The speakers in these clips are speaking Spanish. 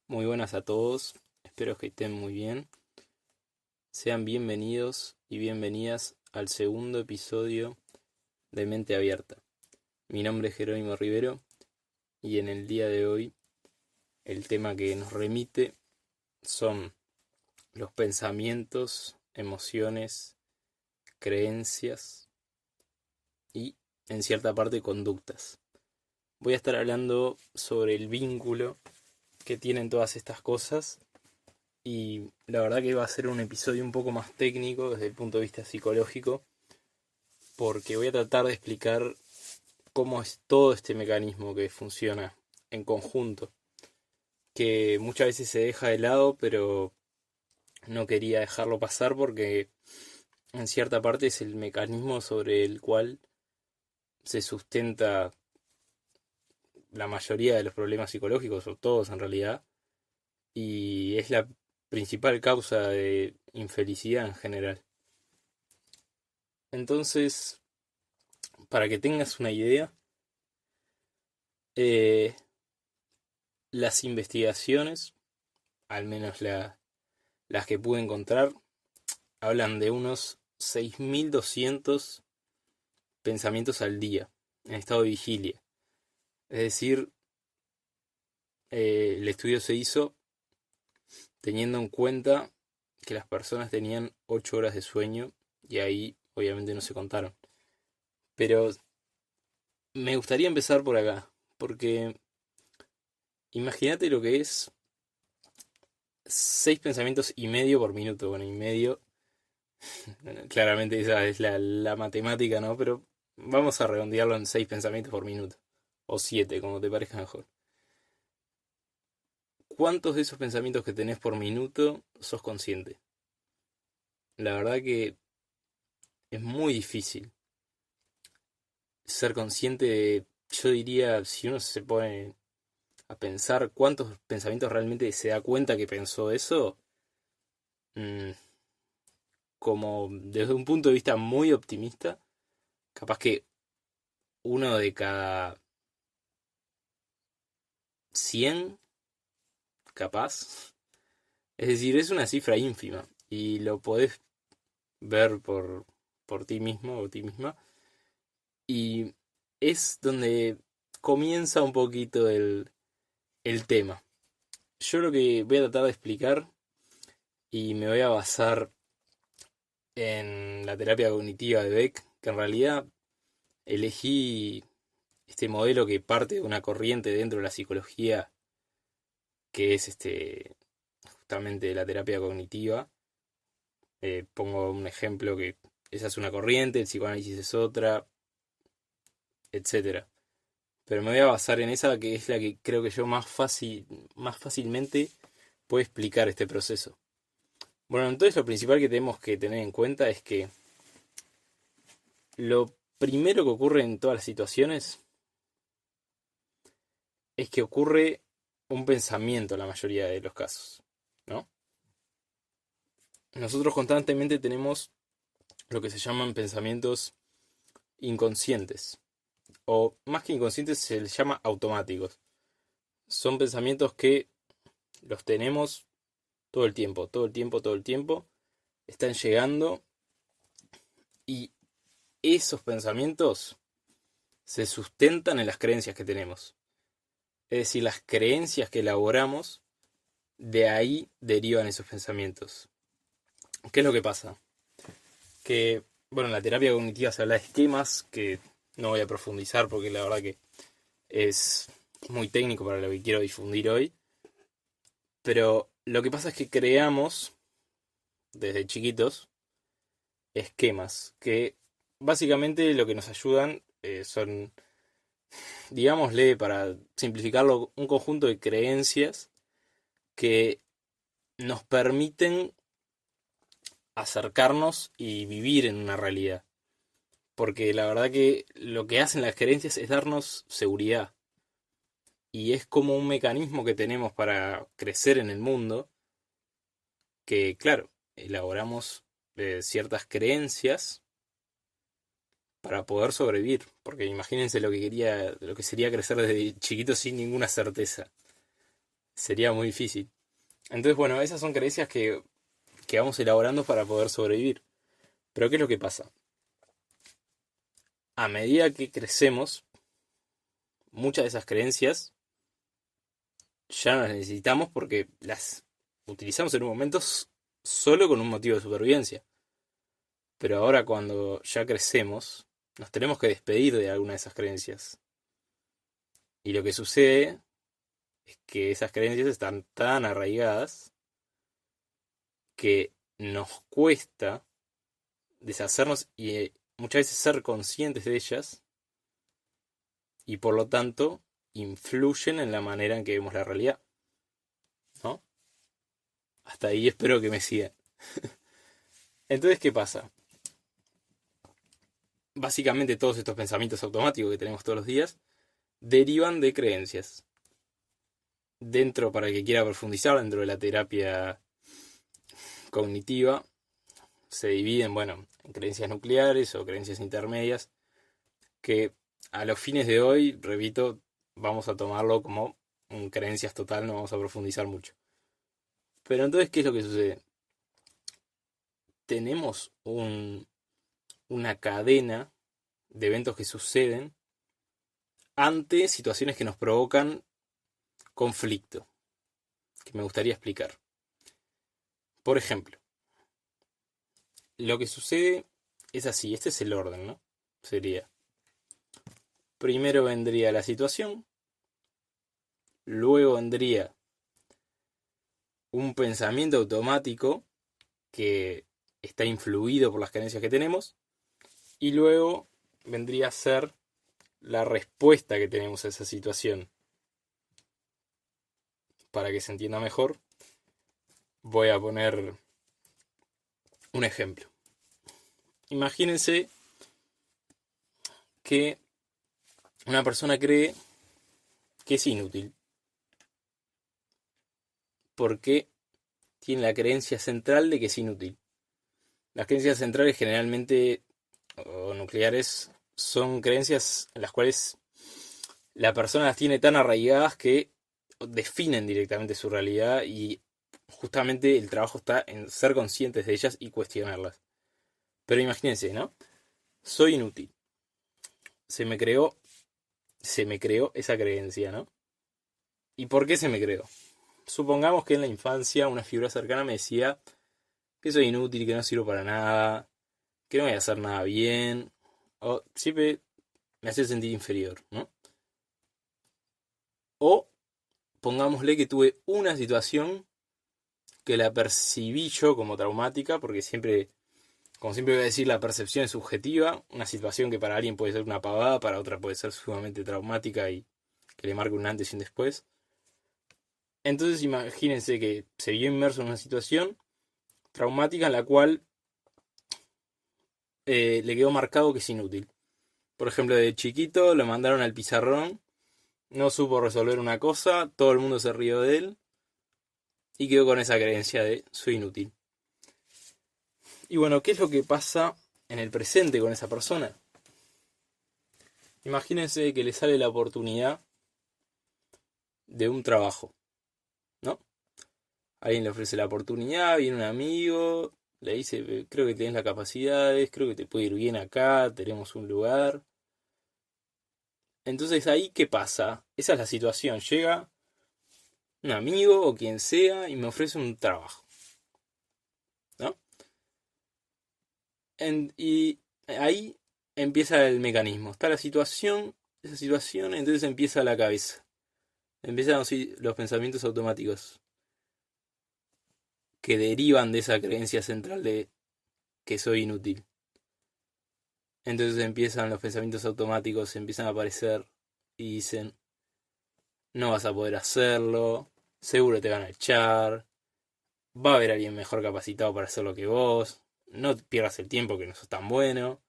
Muy buenas a todos, espero que estén muy bien. Sean bienvenidos y bienvenidas al segundo episodio de Mente Abierta. Mi nombre es Jerónimo Rivero y en el día de hoy el tema que nos remite son los pensamientos, emociones, creencias y en cierta parte conductas. Voy a estar hablando sobre el vínculo que tienen todas estas cosas. Y la verdad que va a ser un episodio un poco más técnico desde el punto de vista psicológico, porque voy a tratar de explicar cómo es todo este mecanismo que funciona en conjunto, que muchas veces se deja de lado, pero no quería dejarlo pasar porque en cierta parte es el mecanismo sobre el cual se sustenta la mayoría de los problemas psicológicos, o todos en realidad, y es la principal causa de infelicidad en general. Entonces, para que tengas una idea, eh, las investigaciones, al menos las que pude encontrar, hablan de unos 6.200 pensamientos al día en estado de vigilia. Es decir, el estudio se hizo teniendo en cuenta que las personas tenían 8 horas de sueño y ahí obviamente no se contaron. Pero me gustaría empezar por acá, porque imagínate lo que es 6 pensamientos y medio por minuto. Bueno, y medio, claramente esa es la matemática, ¿no? Pero vamos a redondearlo en 6 pensamientos por minuto. O 7, como te parezca mejor. ¿Cuántos de esos pensamientos que tenés por minuto sos consciente? La verdad que es muy difícil ser consciente de, yo diría, si uno se pone a pensar cuántos pensamientos realmente se da cuenta que pensó eso, mm, como desde un punto de vista muy optimista, capaz que uno de cada 100, capaz. Es decir, es una cifra ínfima y lo podés ver por ti mismo o ti misma. Y es donde comienza un poquito el tema. Yo lo que voy a tratar de explicar y me voy a basar en la terapia cognitiva de Beck, que en realidad elegí este modelo que parte de una corriente dentro de la psicología, que es justamente la terapia cognitiva. Pongo un ejemplo que esa es una corriente, el psicoanálisis es otra, etcétera. Pero me voy a basar en esa que es la que creo que yo más fácilmente puedo explicar este proceso. Bueno, entonces lo principal que tenemos que tener en cuenta es que lo primero que ocurre en todas las situaciones es que ocurre un pensamiento en la mayoría de los casos, ¿no? Nosotros constantemente tenemos lo que se llaman pensamientos inconscientes, o más que inconscientes se les llama automáticos. Son pensamientos que los tenemos todo el tiempo, todo el tiempo, todo el tiempo. Están llegando y esos pensamientos se sustentan en las creencias que tenemos. Es decir, las creencias que elaboramos, de ahí derivan esos pensamientos. ¿Qué es lo que pasa? Que, bueno, en la terapia cognitiva se habla de esquemas, que no voy a profundizar porque la verdad que es muy técnico para lo que quiero difundir hoy. Pero lo que pasa es que creamos, desde chiquitos, esquemas que básicamente lo que nos ayudan son, digámosle, para simplificarlo, un conjunto de creencias que nos permiten acercarnos y vivir en una realidad. Porque la verdad que lo que hacen las creencias es darnos seguridad. Y es como un mecanismo que tenemos para crecer en el mundo, que claro, elaboramos ciertas creencias para poder sobrevivir. Porque imagínense lo que sería crecer desde chiquito sin ninguna certeza. sería muy difícil. Entonces, bueno, esas son creencias que vamos elaborando para poder sobrevivir. Pero ¿qué es lo que pasa? A medida que crecemos, muchas de esas creencias ya no las necesitamos porque las utilizamos en un momento solo con un motivo de supervivencia. Pero ahora cuando ya crecemos, nos tenemos que despedir de alguna de esas creencias. Y lo que sucede es que esas creencias están tan arraigadas que nos cuesta deshacernos y muchas veces ser conscientes de ellas y por lo tanto influyen en la manera en que vemos la realidad, ¿no? Hasta ahí espero que me sigan. Entonces, ¿qué pasa? Básicamente todos estos pensamientos automáticos que tenemos todos los días derivan de creencias. Dentro, para el que quiera profundizar, dentro de la terapia cognitiva, se dividen, bueno, en creencias nucleares o creencias intermedias, que a los fines de hoy, repito, vamos a tomarlo como creencias total, no vamos a profundizar mucho. Pero entonces, ¿qué es lo que sucede? Tenemos una cadena de eventos que suceden ante situaciones que nos provocan conflicto, que me gustaría explicar. Por ejemplo, lo que sucede es así, este es el orden, ¿no? Sería, primero vendría la situación, luego vendría un pensamiento automático que está influido por las creencias que tenemos, y luego vendría a ser la respuesta que tenemos a esa situación. Para que se entienda mejor, voy a poner un ejemplo. Imagínense que una persona cree que es inútil porque tiene la creencia central de que es inútil. Las creencias centrales generalmente, o nucleares, son creencias en las cuales la persona las tiene tan arraigadas que definen directamente su realidad y justamente el trabajo está en ser conscientes de ellas y cuestionarlas. Pero imagínense, ¿no? Soy inútil. Se me creó esa creencia, ¿no? ¿Y por qué se me creó? Supongamos que en la infancia una figura cercana me decía que soy inútil, que no sirvo para nada, que no voy a hacer nada bien, o siempre me hace sentir inferior, ¿no? O pongámosle que tuve una situación que la percibí yo como traumática, porque siempre, como siempre voy a decir, la percepción es subjetiva, una situación que para alguien puede ser una pavada, para otra puede ser sumamente traumática y que le marque un antes y un después. Entonces imagínense que se vio inmerso en una situación traumática en la cual le quedó marcado que es inútil. Por ejemplo, de chiquito lo mandaron al pizarrón, no supo resolver una cosa, todo el mundo se rió de él y quedó con esa creencia de soy inútil. Y bueno, ¿qué es lo que pasa en el presente con esa persona? Imagínense que le sale la oportunidad de un trabajo, ¿no? Alguien le ofrece la oportunidad, viene un amigo, le dice, creo que tienes las capacidades, creo que te puede ir bien acá, tenemos un lugar. Entonces ahí, ¿qué pasa? Esa es la situación. Llega un amigo o quien sea y me ofrece un trabajo, ¿no? Y ahí empieza el mecanismo. Está la situación, esa situación, entonces empieza la cabeza. Empiezan los pensamientos automáticos que derivan de esa creencia central de que soy inútil. Entonces empiezan los pensamientos automáticos, empiezan a aparecer y dicen, no vas a poder hacerlo, seguro te van a echar, va a haber alguien mejor capacitado para hacerlo que vos, no pierdas el tiempo que no sos tan bueno,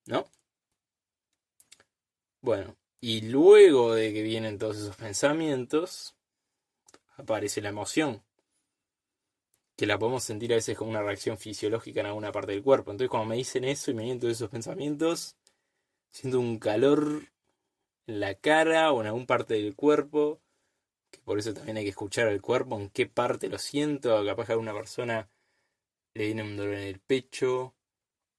¿no? Bueno, y luego de que vienen todos esos pensamientos, aparece la emoción, que la podemos sentir a veces como una reacción fisiológica en alguna parte del cuerpo. Entonces cuando me dicen eso y me vienen todos esos pensamientos, siento un calor en la cara o en alguna parte del cuerpo, que Por eso también hay que escuchar al cuerpo, en qué parte lo siento. Capaz que a una persona le viene un dolor en el pecho,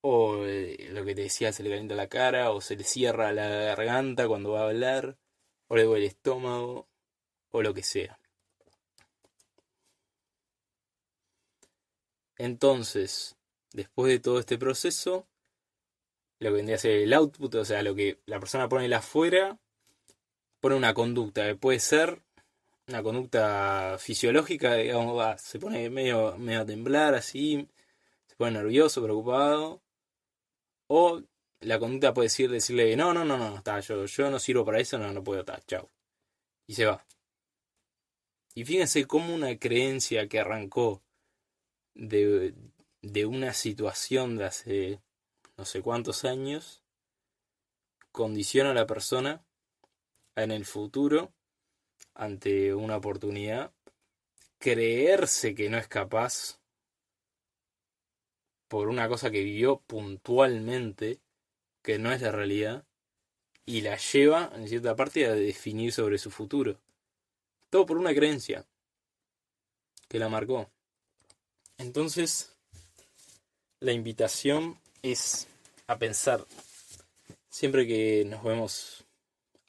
o lo que te decía, se le calienta la cara, o se le cierra la garganta cuando va a hablar, o le duele el estómago, o lo que sea. Entonces, después de todo este proceso, lo que vendría a ser el output, o sea, lo que la persona pone afuera, pone una conducta, que puede ser una conducta fisiológica, digamos, se pone medio a temblar así, se pone nervioso, preocupado, o la conducta puede decirle, no, no, no, no, está, yo no sirvo para eso, no, no puedo, estar, chao. Y se va. Y fíjense cómo una creencia que arrancó de, de una situación de hace no sé cuántos años, condiciona a la persona en el futuro, ante una oportunidad, creerse que no es capaz por una cosa que vivió puntualmente, que no es la realidad, y la lleva, en cierta parte, a definir sobre su futuro. Todo por una creencia que la marcó. Entonces, la invitación es a pensar, siempre que nos vemos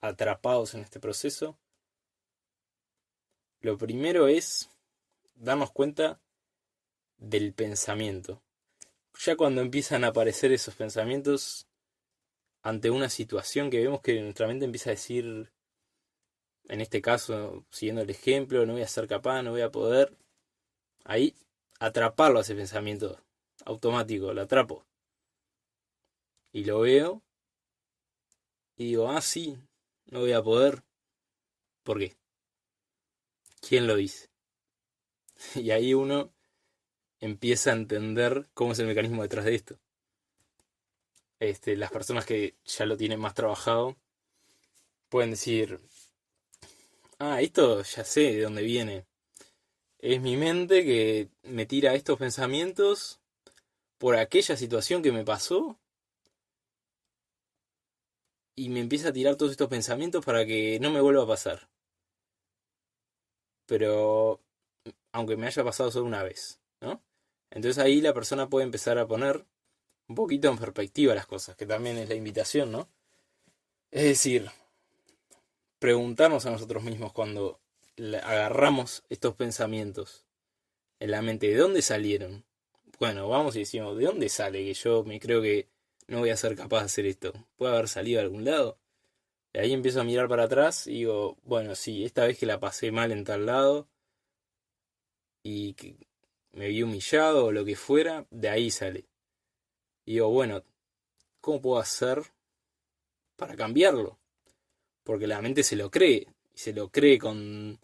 atrapados en este proceso, lo primero es darnos cuenta del pensamiento. Ya cuando empiezan a aparecer esos pensamientos ante una situación que vemos que nuestra mente empieza a decir, en este caso, siguiendo el ejemplo, no voy a ser capaz, no voy a poder, ahí atraparlo a ese pensamiento automático, lo atrapo. Y lo veo y digo, ah, sí, no voy a poder. ¿Por qué? ¿Quién lo dice? Y ahí uno empieza a entender cómo es el mecanismo detrás de esto. Las personas que ya lo tienen más trabajado pueden decir, ah, esto ya sé de dónde viene. Es mi mente que me tira estos pensamientos por aquella situación que me pasó y me empieza a tirar todos estos pensamientos para que no me vuelva a pasar. Pero aunque me haya pasado solo una vez, ¿no? Entonces ahí la persona puede empezar a poner un poquito en perspectiva las cosas, que también es la invitación, ¿no? Es decir, preguntarnos a nosotros mismos cuando agarramos estos pensamientos en la mente, ¿de dónde salieron? Bueno, vamos y decimos, ¿de dónde sale que yo me creo que no voy a ser capaz de hacer esto? ¿Puede haber salido de algún lado? Y ahí empiezo a mirar para atrás y digo, bueno, sí, esta vez que la pasé mal en tal lado y que me vi humillado o lo que fuera, de ahí sale. Y digo, bueno, ¿cómo puedo hacer para cambiarlo? Porque la mente se lo cree, y se lo cree con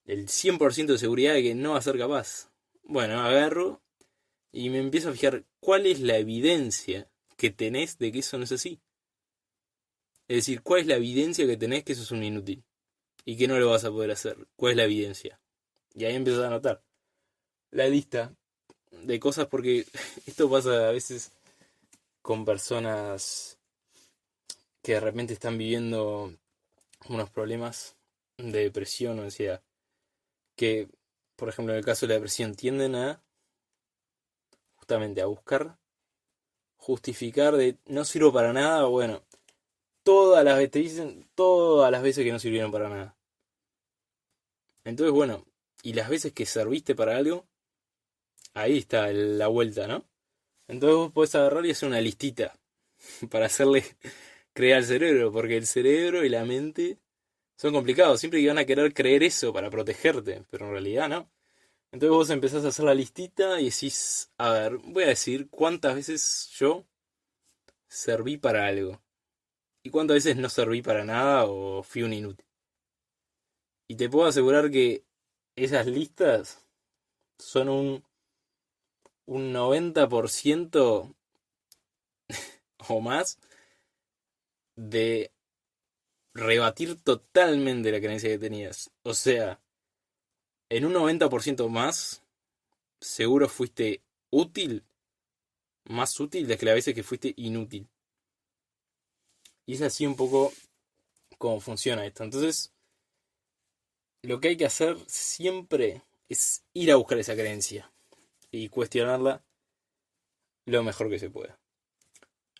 el 100% de seguridad de que no va a ser capaz. Bueno, agarro y me empiezo a fijar cuál es la evidencia que tenés de que eso no es así. Es decir, cuál es la evidencia que tenés que eso es un inútil y que no lo vas a poder hacer. ¿Cuál es la evidencia? Y ahí empiezo a anotar la lista de cosas porque esto pasa a veces con personas que de repente están viviendo unos problemas de depresión o ansiedad. Que, por ejemplo, en el caso de la depresión tienden a justamente a buscar justificar de no sirvo para nada, bueno, todas las veces te dicen todas las veces que no sirvieron para nada. Entonces, bueno, y las veces que serviste para algo, ahí está la vuelta, ¿no? Entonces vos podés agarrar y hacer una listita para hacerle creer al cerebro, porque el cerebro y la mente son complicados, siempre que van a querer creer eso para protegerte, pero en realidad no. Entonces vos empezás a hacer la listita y decís, a ver, voy a decir cuántas veces yo serví para algo y cuántas veces no serví para nada o fui un inútil. Y te puedo asegurar que esas listas son un 90% o más de rebatir totalmente la creencia que tenías. O sea, en un 90% más, seguro fuiste útil, más útil de que las veces que fuiste inútil. Y es así un poco como funciona esto. Entonces, lo que hay que hacer siempre es ir a buscar esa creencia y cuestionarla lo mejor que se pueda.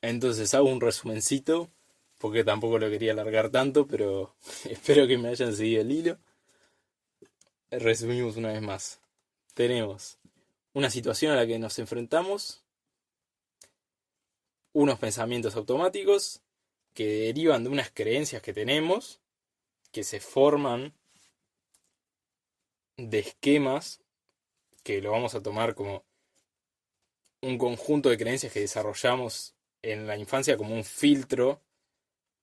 Entonces hago un resumencito, porque tampoco lo quería alargar tanto, pero espero que me hayan seguido el hilo. Resumimos una vez más. Tenemos una situación a la que nos enfrentamos, unos pensamientos automáticos que derivan de unas creencias que tenemos, que se forman de esquemas, que lo vamos a tomar como un conjunto de creencias que desarrollamos en la infancia como un filtro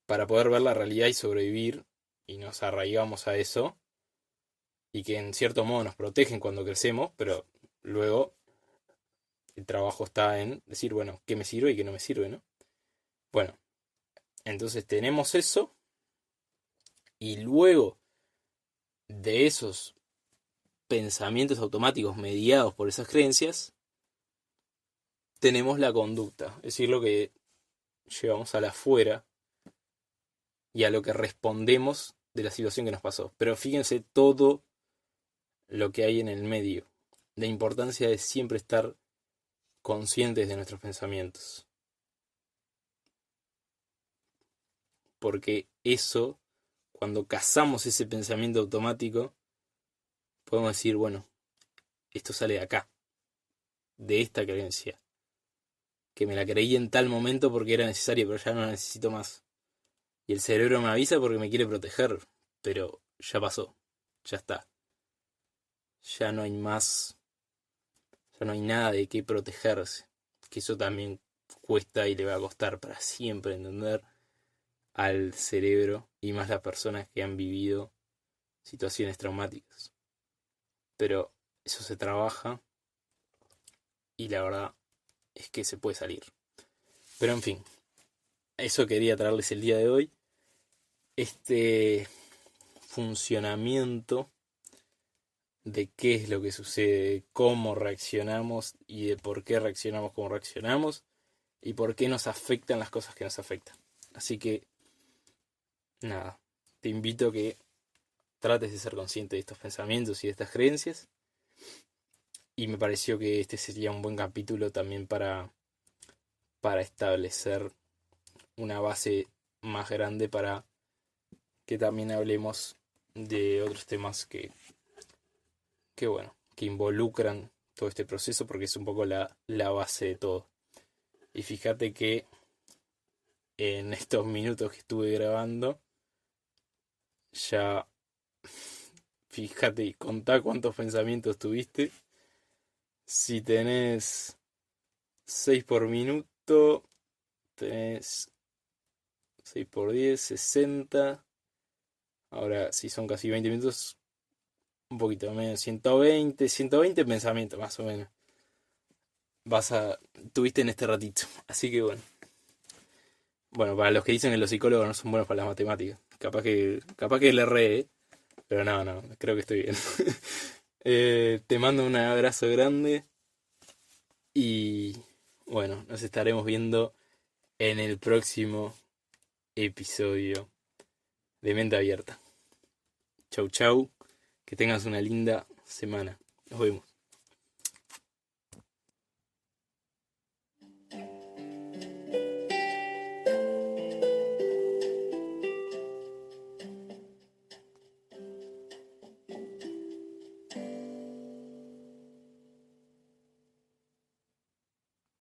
para poder ver la realidad y sobrevivir, y nos arraigamos a eso, y que en cierto modo nos protegen cuando crecemos, pero luego el trabajo está en decir, bueno, qué me sirve y qué no me sirve, ¿no? Bueno, entonces tenemos eso, y luego de esos pensamientos automáticos mediados por esas creencias, tenemos la conducta, es decir, lo que llevamos a la afuera y a lo que respondemos de la situación que nos pasó. Pero fíjense todo lo que hay en el medio. La importancia de siempre estar conscientes de nuestros pensamientos. Porque eso, cuando cazamos ese pensamiento automático, podemos decir, bueno, esto sale de acá, de esta creencia, que me la creí en tal momento porque era necesaria, pero ya no la necesito más. Y el cerebro me avisa porque me quiere proteger, pero ya pasó, ya está. Ya no hay más, ya no hay nada de qué protegerse. Que eso también cuesta y le va a costar para siempre entender al cerebro y más las personas que han vivido situaciones traumáticas. Pero eso se trabaja y la verdad es que se puede salir. Pero en fin, eso quería traerles el día de hoy. Este funcionamiento de qué es lo que sucede, cómo reaccionamos y de por qué reaccionamos como reaccionamos y por qué nos afectan las cosas que nos afectan. Así que, nada, te invito a que trates de ser consciente de estos pensamientos y de estas creencias. Y me pareció que este sería un buen capítulo también para establecer una base más grande para que también hablemos de otros temas que bueno, que involucran todo este proceso porque es un poco la base de todo. Y fíjate que en estos minutos que estuve grabando, ya fíjate y contá cuántos pensamientos tuviste. Si tenés 6 por minuto, tenés 6 por 10, 60. Ahora, si son casi 20 minutos, un poquito menos, 120 pensamientos más o menos. Tuviste en este ratito. Así que bueno. Bueno, para los que dicen que los psicólogos no son buenos para las matemáticas. Capaz que le erré, pero no, creo que estoy bien. Te mando un abrazo grande y bueno, nos estaremos viendo en el próximo episodio de Mente Abierta. Chau, chau. Que tengas una linda semana. Nos vemos.